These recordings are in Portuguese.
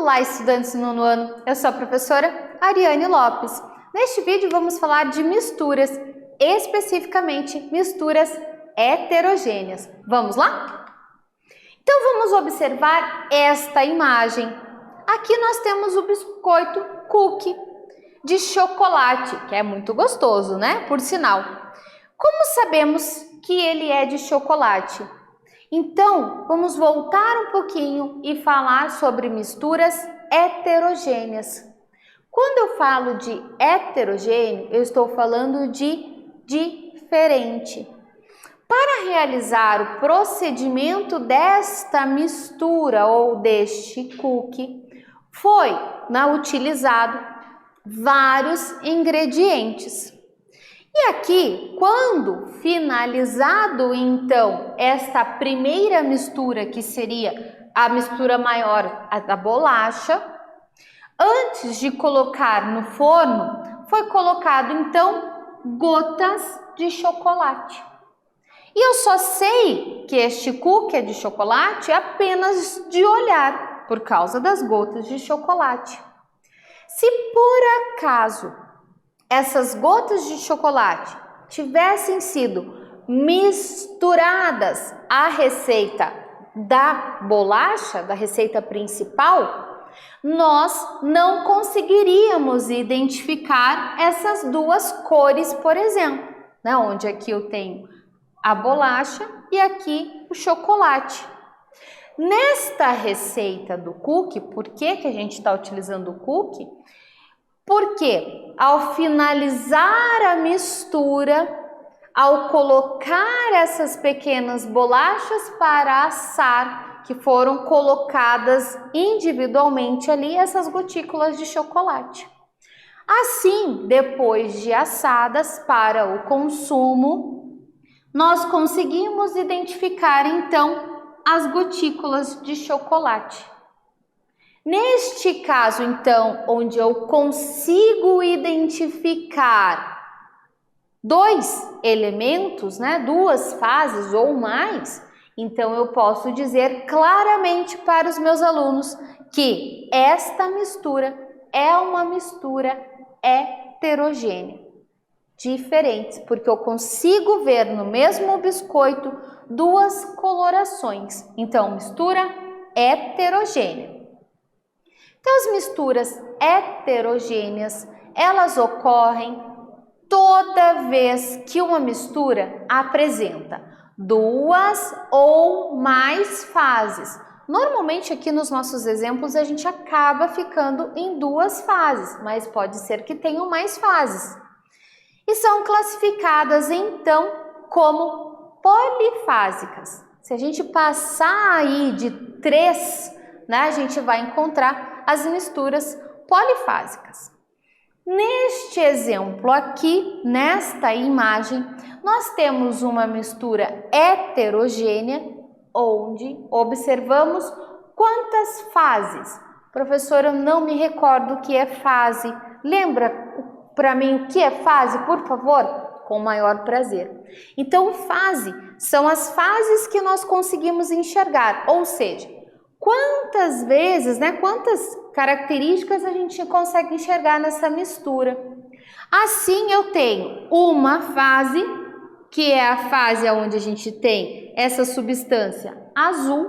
Olá, estudantes do nono ano! Eu sou a professora Ariane Lopes. Neste vídeo vamos falar de misturas, especificamente misturas heterogêneas. Vamos lá? Então vamos observar esta imagem. Aqui nós temos o biscoito cookie de chocolate, que é muito gostoso, né? Por sinal. Como sabemos que ele é de chocolate? Então, vamos voltar um pouquinho e falar sobre misturas heterogêneas. Quando eu falo de heterogêneo, eu estou falando de diferente. Para realizar o procedimento desta mistura ou deste cookie, foi utilizado vários ingredientes. E aqui, quando finalizado então esta primeira mistura, que seria a mistura maior, a da bolacha, antes de colocar no forno, foi colocado então gotas de chocolate. E eu só sei que este cookie é de chocolate apenas de olhar, por causa das gotas de chocolate. Se por acaso essas gotas de chocolate tivessem sido misturadas à receita da bolacha, da receita principal, nós não conseguiríamos identificar essas duas cores, por exemplo, né? Onde aqui eu tenho a bolacha e aqui o chocolate. Nesta receita do cookie, por que a gente está utilizando o cookie? Porque ao finalizar a mistura, ao colocar essas pequenas bolachas para assar, que foram colocadas individualmente ali, essas gotículas de chocolate. Assim, depois de assadas para o consumo, nós conseguimos identificar então as gotículas de chocolate. Neste caso, então, onde eu consigo identificar dois elementos, né, duas fases ou mais, então eu posso dizer claramente para os meus alunos que esta mistura é uma mistura heterogênea. Diferentes, porque eu consigo ver no mesmo biscoito duas colorações. Então, mistura heterogênea. Então, as misturas heterogêneas, elas ocorrem toda vez que uma mistura apresenta duas ou mais fases. Normalmente aqui nos nossos exemplos a gente acaba ficando em duas fases, mas pode ser que tenham mais fases. E são classificadas então como polifásicas. Se a gente passar aí de 3, né, a gente vai encontrar as misturas polifásicas. Neste exemplo aqui, nesta imagem, nós temos uma mistura heterogênea, onde observamos quantas fases. Professora, eu não me recordo o que é fase. Lembra para mim o que é fase, por favor? Com o maior prazer. Então, fase são as fases que nós conseguimos enxergar, ou seja, quantas vezes, né, quantas características a gente consegue enxergar nessa mistura. Assim, eu tenho uma fase, que é a fase onde a gente tem essa substância azul,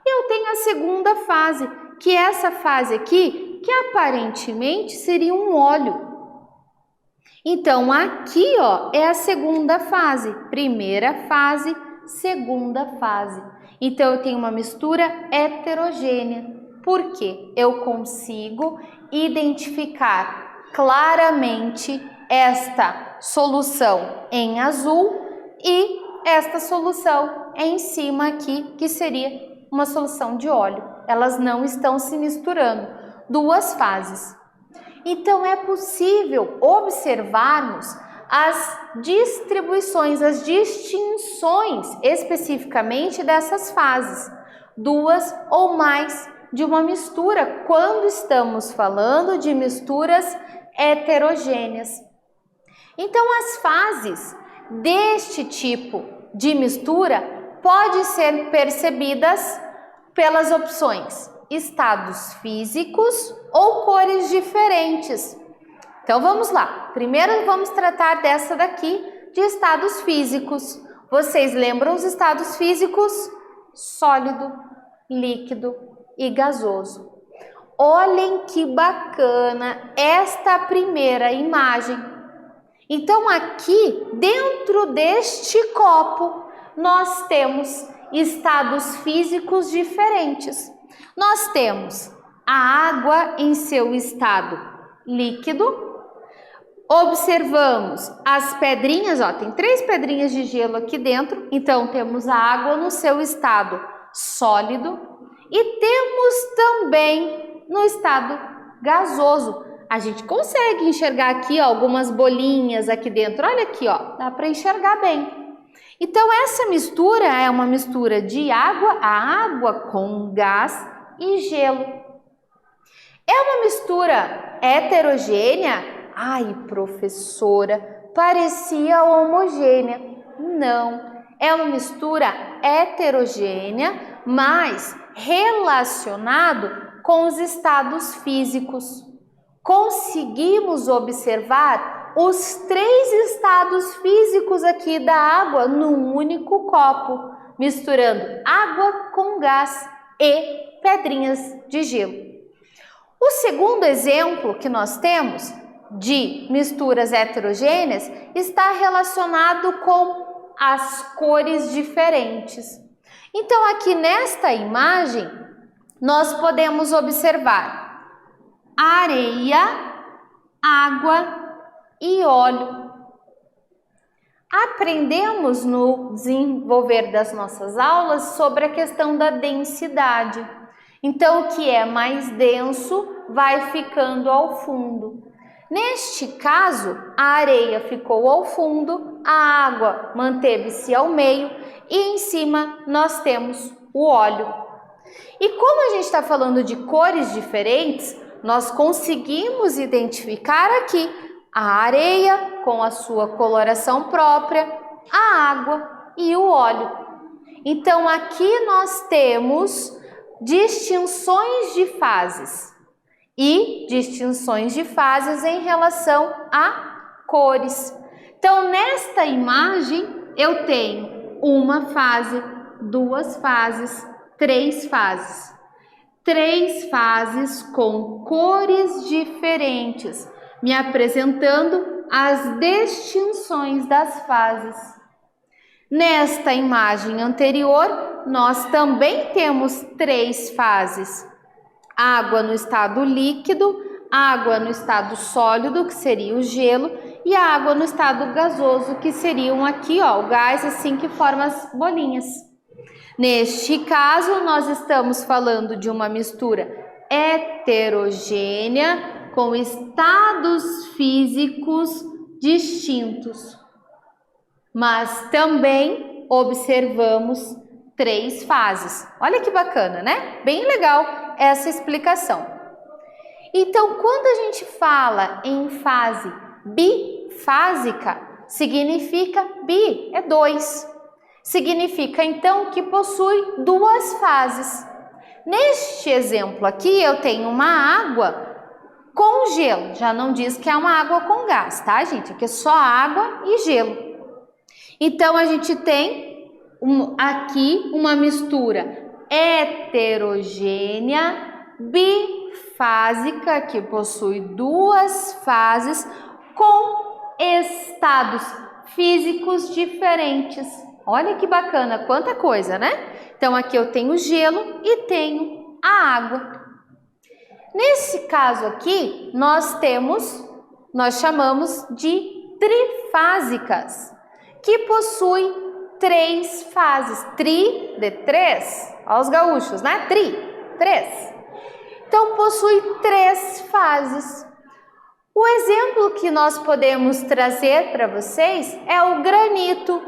e eu tenho a segunda fase, que é essa fase aqui, que aparentemente seria um óleo. Então, aqui, ó, é a segunda fase, primeira fase, segunda fase. Então, eu tenho uma mistura heterogênea, porque eu consigo identificar claramente esta solução em azul e esta solução em cima aqui, que seria uma solução de óleo. Elas não estão se misturando, duas fases. Então, é possível observarmos as distribuições, as distinções especificamente dessas fases, duas ou mais de uma mistura, quando estamos falando de misturas heterogêneas. Então, as fases deste tipo de mistura podem ser percebidas pelas opções estados físicos ou cores diferentes. Então vamos lá. Primeiro vamos tratar dessa daqui de estados físicos. Vocês lembram os estados físicos? Sólido, líquido e gasoso. Olhem que bacana esta primeira imagem. Então aqui dentro deste copo nós temos estados físicos diferentes. Nós temos a água em seu estado líquido. Observamos as pedrinhas, ó, tem 3 pedrinhas de gelo aqui dentro, então temos a água no seu estado sólido e temos também no estado gasoso. A gente consegue enxergar aqui, ó, algumas bolinhas aqui dentro, olha aqui, ó, dá para enxergar bem. Então essa mistura é uma mistura de água, a água com gás e gelo. É uma mistura heterogênea? Ai, professora, parecia homogênea. Não, é uma mistura heterogênea, mas relacionado com os estados físicos. Conseguimos observar os 3 estados físicos aqui da água num único copo, misturando água com gás e pedrinhas de gelo. O segundo exemplo que nós temos de misturas heterogêneas está relacionado com as cores diferentes. Então aqui nesta imagem nós podemos observar areia, água e óleo. Aprendemos no desenvolver das nossas aulas sobre a questão da densidade. Então o que é mais denso vai ficando ao fundo. Neste caso, a areia ficou ao fundo, a água manteve-se ao meio e em cima nós temos o óleo. E como a gente está falando de cores diferentes, nós conseguimos identificar aqui a areia com a sua coloração própria, a água e o óleo. Então aqui nós temos distinções de fases. E distinções de fases em relação a cores. Então, nesta imagem, eu tenho uma fase, 2 fases, 3 fases. 3 fases com cores diferentes, me apresentando as distinções das fases. Nesta imagem anterior, nós também temos 3 fases. Água no estado líquido, água no estado sólido, que seria o gelo, e a água no estado gasoso, que seriam aqui, ó, o gás assim que forma as bolinhas. Neste caso, nós estamos falando de uma mistura heterogênea com estados físicos distintos. Mas também observamos 3 fases. Olha que bacana, né? Bem legal essa explicação. Então, quando a gente fala em fase bifásica, significa bi é 2. Significa então que possui 2 fases. Neste exemplo aqui, eu tenho uma água com gelo. Já não diz que é uma água com gás, tá, gente? Aqui é só água e gelo. Então, a gente tem aqui uma mistura heterogênea, bifásica, que possui 2 fases com estados físicos diferentes. Olha que bacana, quanta coisa, né? Então aqui eu tenho gelo e tenho a água. Nesse caso aqui, nós chamamos de trifásicas, que possui 3 fases, tri de 3, olha os gaúchos, né? 3. Então, possui 3 fases. O exemplo que nós podemos trazer para vocês é o granito.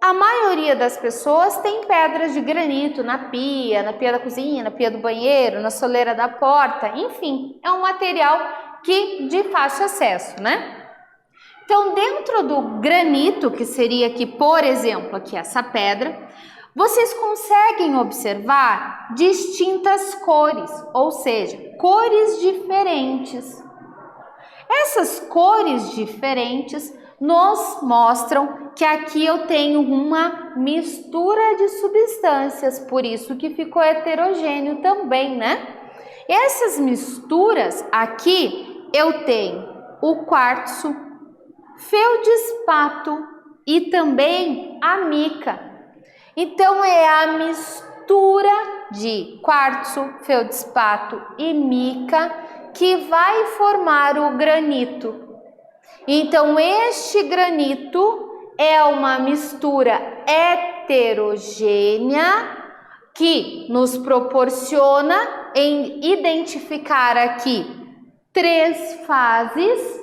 A maioria das pessoas tem pedras de granito na pia da cozinha, na pia do banheiro, na soleira da porta, enfim, é um material de fácil acesso, né? Então, dentro do granito, que seria aqui, por exemplo, aqui essa pedra, Vocês conseguem observar distintas cores, ou seja, cores diferentes. Essas cores diferentes nos mostram que aqui eu tenho uma mistura de substâncias, por isso que ficou heterogêneo também, né? E essas misturas aqui eu tenho o quartzo, feldspato e também a mica. Então é a mistura de quartzo, feldspato e mica que vai formar o granito. Então este granito é uma mistura heterogênea que nos proporciona em identificar aqui 3 fases,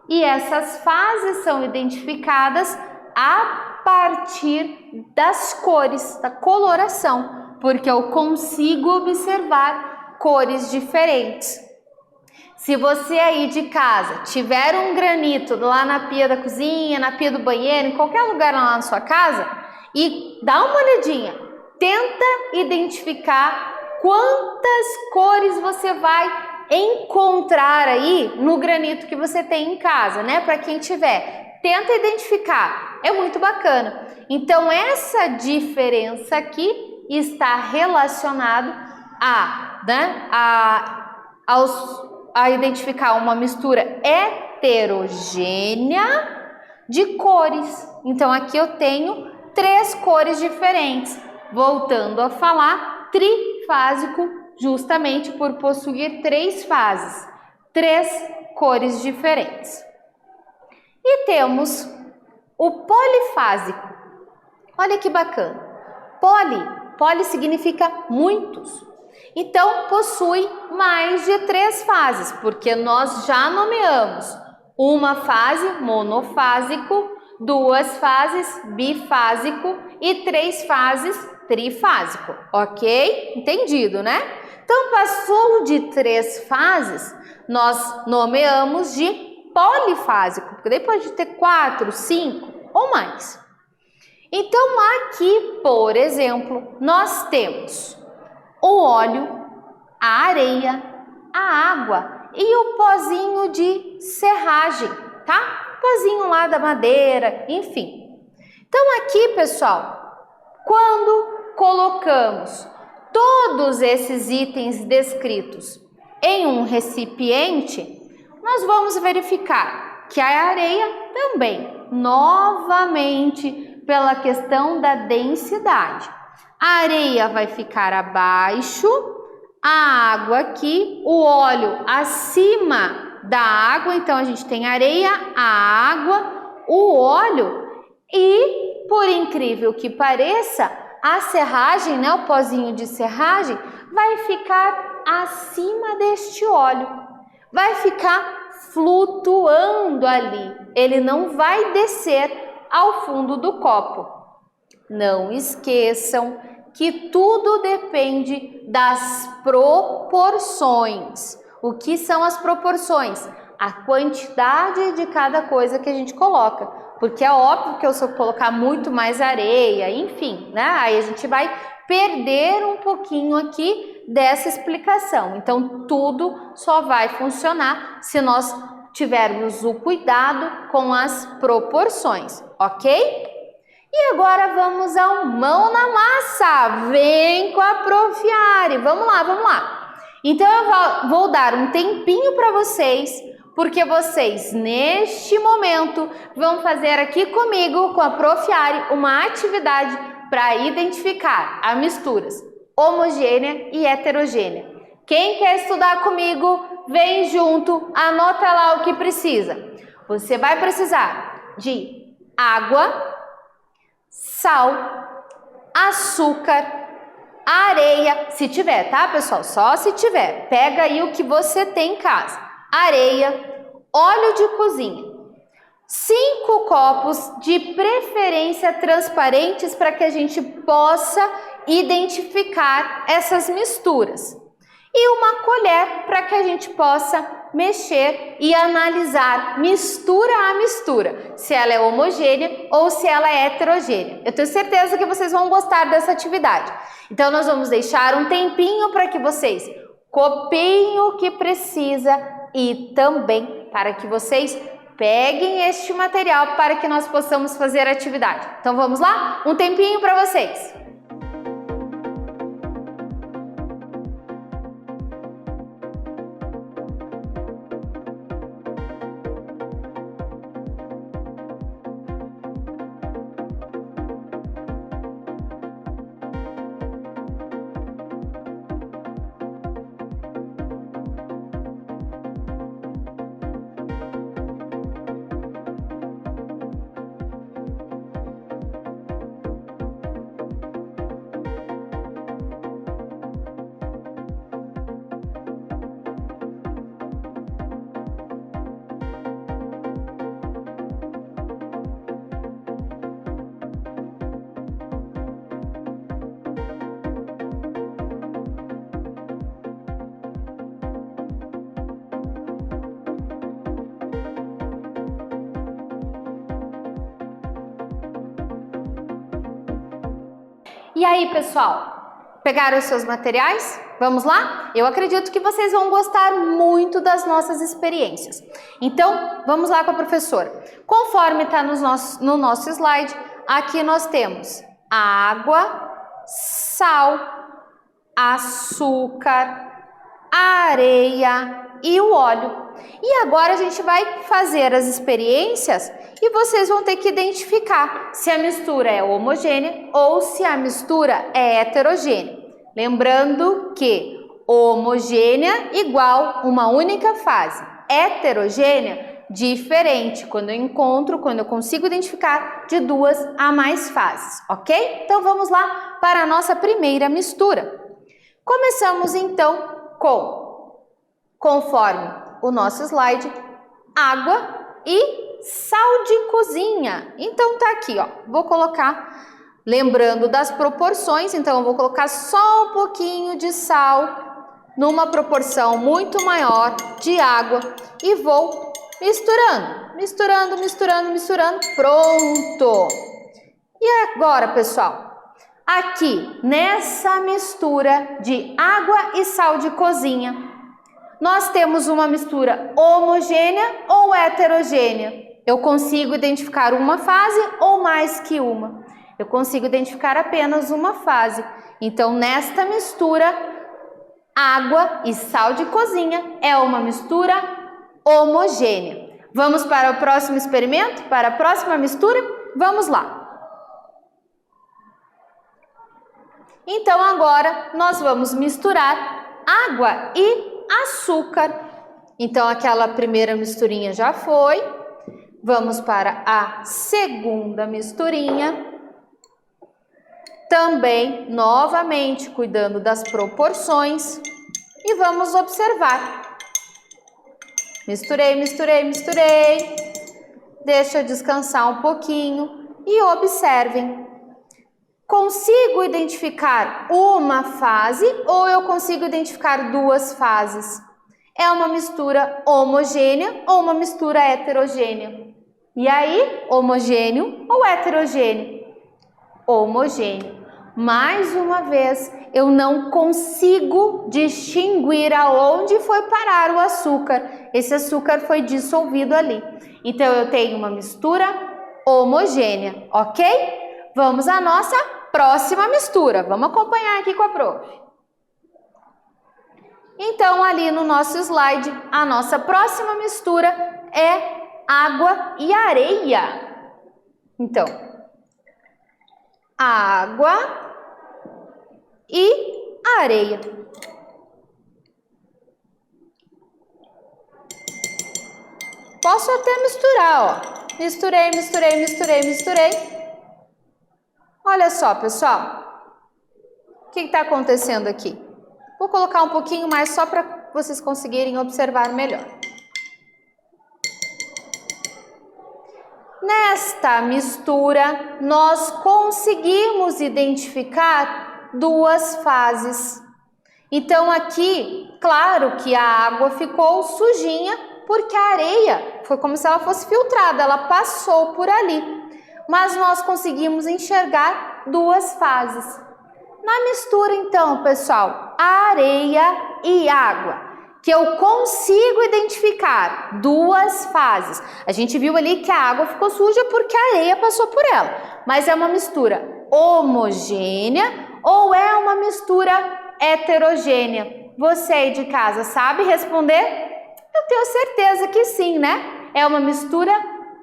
e essas fases são identificadas a partir das cores, da coloração, porque eu consigo observar cores diferentes. Se você aí de casa tiver um granito lá na pia da cozinha, na pia do banheiro, em qualquer lugar lá na sua casa, e dá uma olhadinha, tenta identificar quantas cores você vai encontrar aí no granito que você tem em casa, né? Para quem tiver, tenta identificar, é muito bacana. Então essa diferença aqui está relacionada a identificar uma mistura heterogênea de cores. Então aqui eu tenho 3 cores diferentes. Voltando a falar, trifásico, justamente por possuir 3 fases, 3 cores diferentes. E temos o polifásico. Olha que bacana. Poli significa muitos. Então, possui mais de 3 fases, porque nós já nomeamos uma fase, monofásico, 2 fases, bifásico e 3 fases, trifásico, ok? Entendido, né? Então, passou de 3 fases, nós nomeamos de polifásico, porque daí pode ter 4, 5 ou mais. Então, aqui, por exemplo, nós temos o óleo, a areia, a água e o pozinho de serragem, tá? O pozinho lá da madeira, enfim. Então aqui, pessoal, quando colocamos todos esses itens descritos em um recipiente, nós vamos verificar que a areia também, novamente, pela questão da densidade. A areia vai ficar abaixo, a água aqui, o óleo acima da água, então a gente tem a areia, a água, o óleo e, por incrível que pareça, a serragem, né, o pozinho de serragem, vai ficar acima deste óleo, vai ficar flutuando ali, ele não vai descer ao fundo do copo. Não esqueçam que tudo depende das proporções. O que são as proporções? A quantidade de cada coisa que a gente coloca. Porque é óbvio que eu, se eu colocar muito mais areia, enfim, né? Aí a gente vai perder um pouquinho aqui dessa explicação. Então, tudo só vai funcionar se nós tivermos o cuidado com as proporções, ok? E agora vamos ao mão na massa. Vem com a Prof. Ari. Vamos lá, vamos lá. Então eu vou dar um tempinho para vocês, porque vocês neste momento vão fazer aqui comigo, com a Prof. Ari, uma atividade para identificar as misturas homogênea e heterogênea. Quem quer estudar comigo, vem junto, anota lá o que precisa. Você vai precisar de água, sal, açúcar, areia, se tiver, tá, pessoal? Só se tiver. Pega aí o que você tem em casa. Areia, óleo de cozinha. 5 copos, de preferência transparentes, para que a gente possa identificar essas misturas. E uma colher para que a gente possa mexer e analisar mistura a mistura, se ela é homogênea ou se ela é heterogênea. Eu tenho certeza que vocês vão gostar dessa atividade. Então, nós vamos deixar um tempinho para que vocês copiem o que precisa e também para que vocês peguem este material para que nós possamos fazer a atividade. Então, vamos lá? Um tempinho para vocês! E aí, pessoal, pegaram os seus materiais? Vamos lá? Eu acredito que vocês vão gostar muito das nossas experiências. Então, vamos lá com a professora. Conforme está no nosso slide, aqui nós temos água, sal, açúcar, areia e o óleo. E agora a gente vai fazer as experiências e vocês vão ter que identificar se a mistura é homogênea ou se a mistura é heterogênea. Lembrando que homogênea igual uma única fase, heterogênea diferente, quando eu consigo identificar de duas a mais fases, ok? Então vamos lá para a nossa primeira mistura. Começamos então conforme o nosso slide, água e sal de cozinha. Então tá aqui, ó. Vou colocar, lembrando das proporções, então eu vou colocar só um pouquinho de sal numa proporção muito maior de água e vou misturando, pronto. E agora, pessoal, aqui nessa mistura de água e sal de cozinha, nós temos uma mistura homogênea ou heterogênea? Eu consigo identificar uma fase ou mais que uma? Eu consigo identificar apenas uma fase. Então, nesta mistura, água e sal de cozinha é uma mistura homogênea. Vamos para o próximo experimento? Para a próxima mistura? Vamos lá! Então, agora, nós vamos misturar água e açúcar. Então, aquela primeira misturinha já foi. Vamos para a segunda misturinha. Também, novamente, cuidando das proporções. E vamos observar. Misturei. Deixa eu descansar um pouquinho e observem. Consigo identificar uma fase ou eu consigo identificar duas fases? É uma mistura homogênea ou uma mistura heterogênea? E aí, homogêneo ou heterogêneo? Homogêneo. Mais uma vez, eu não consigo distinguir aonde foi parar o açúcar. Esse açúcar foi dissolvido ali. Então, eu tenho uma mistura homogênea, ok? Vamos à nossa próxima mistura. Vamos acompanhar aqui com a prof. Então, ali no nosso slide, a nossa próxima mistura é água e areia. Então, água e areia. Posso até misturar, ó. Misturei. Olha só, pessoal, o que está acontecendo aqui? Vou colocar um pouquinho mais só para vocês conseguirem observar melhor. Nesta mistura, nós conseguimos identificar duas fases. Então aqui, claro que a água ficou sujinha porque a areia foi como se ela fosse filtrada, ela passou por ali. Mas nós conseguimos enxergar duas fases. Na mistura, então, pessoal, areia e água, que eu consigo identificar duas fases. A gente viu ali que a água ficou suja porque a areia passou por ela, mas é uma mistura homogênea ou é uma mistura heterogênea? Você aí de casa sabe responder? Eu tenho certeza que sim, né? É uma mistura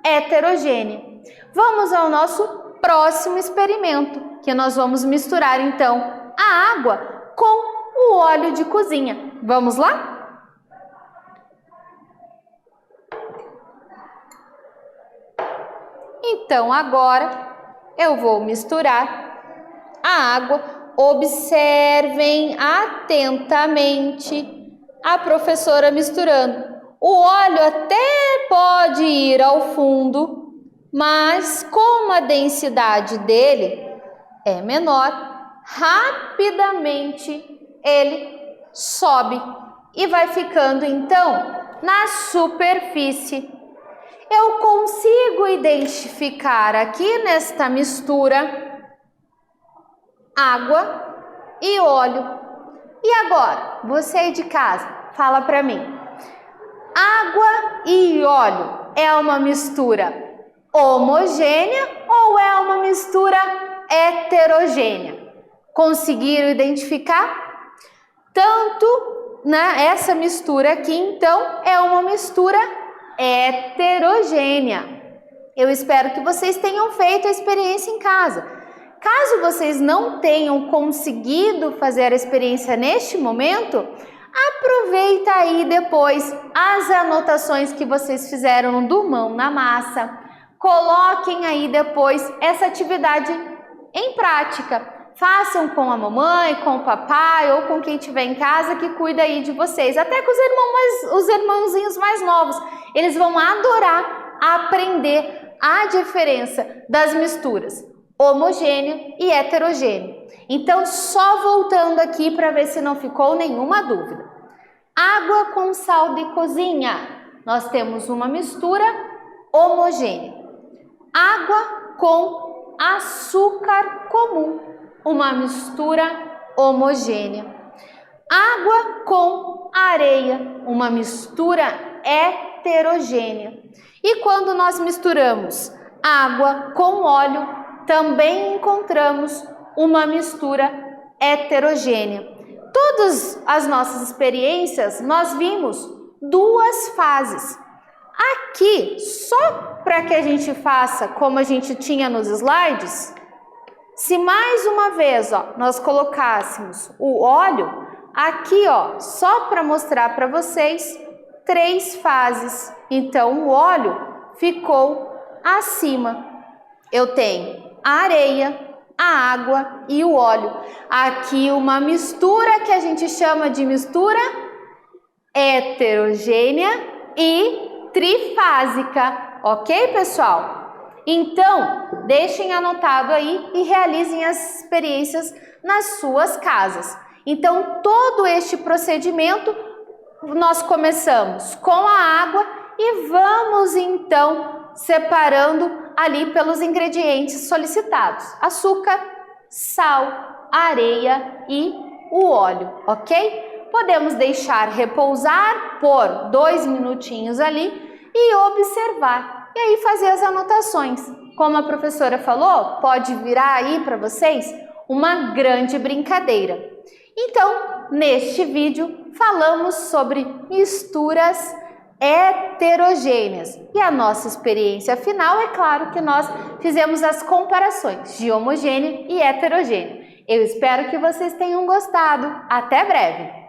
heterogênea. Vamos ao nosso próximo experimento, que nós vamos misturar então a água com o óleo de cozinha. Vamos lá? Então agora eu vou misturar a água. Observem atentamente a professora misturando. O óleo até pode ir ao fundo, mas como a densidade dele é menor, rapidamente ele sobe e vai ficando então na superfície. Eu consigo identificar aqui nesta mistura água e óleo. E agora, você aí de casa, fala para mim. Água e óleo é uma mistura homogênea ou é uma mistura heterogênea? Conseguiram identificar? Tanto, né, essa mistura aqui, então, é uma mistura heterogênea. Eu espero que vocês tenham feito a experiência em casa. Caso vocês não tenham conseguido fazer a experiência neste momento, aproveita aí depois as anotações que vocês fizeram do Mão na Massa. Coloquem aí depois essa atividade em prática. Façam com a mamãe, com o papai ou com quem estiver em casa que cuida aí de vocês. Até com os irmãozinhos mais novos. Eles vão adorar aprender a diferença das misturas homogêneo e heterogêneo. Então, só voltando aqui para ver se não ficou nenhuma dúvida. Água com sal de cozinha. Nós temos uma mistura homogênea. Água com açúcar comum. Uma mistura homogênea. Água com areia. Uma mistura heterogênea. E quando nós misturamos água com óleo, também encontramos uma mistura heterogênea. Todas as nossas experiências, nós vimos duas fases. Aqui, só para que a gente faça como a gente tinha nos slides, se mais uma vez nós colocássemos o óleo, aqui só para mostrar para vocês, 3 fases. Então, o óleo ficou acima. Eu tenho a areia, a água e o óleo. Aqui uma mistura que a gente chama de mistura heterogênea e trifásica, ok, pessoal? Então, deixem anotado aí e realizem as experiências nas suas casas. Então, todo este procedimento nós começamos com a água e vamos então separando ali pelos ingredientes solicitados: açúcar, sal, areia e o óleo, ok? Podemos deixar repousar por 2 minutinhos ali e observar. E aí fazer as anotações. Como a professora falou, pode virar aí para vocês uma grande brincadeira. Então, neste vídeo, falamos sobre misturas heterogêneas. E a nossa experiência final, é claro que nós fizemos as comparações de homogêneo e heterogêneo. Eu espero que vocês tenham gostado. Até breve!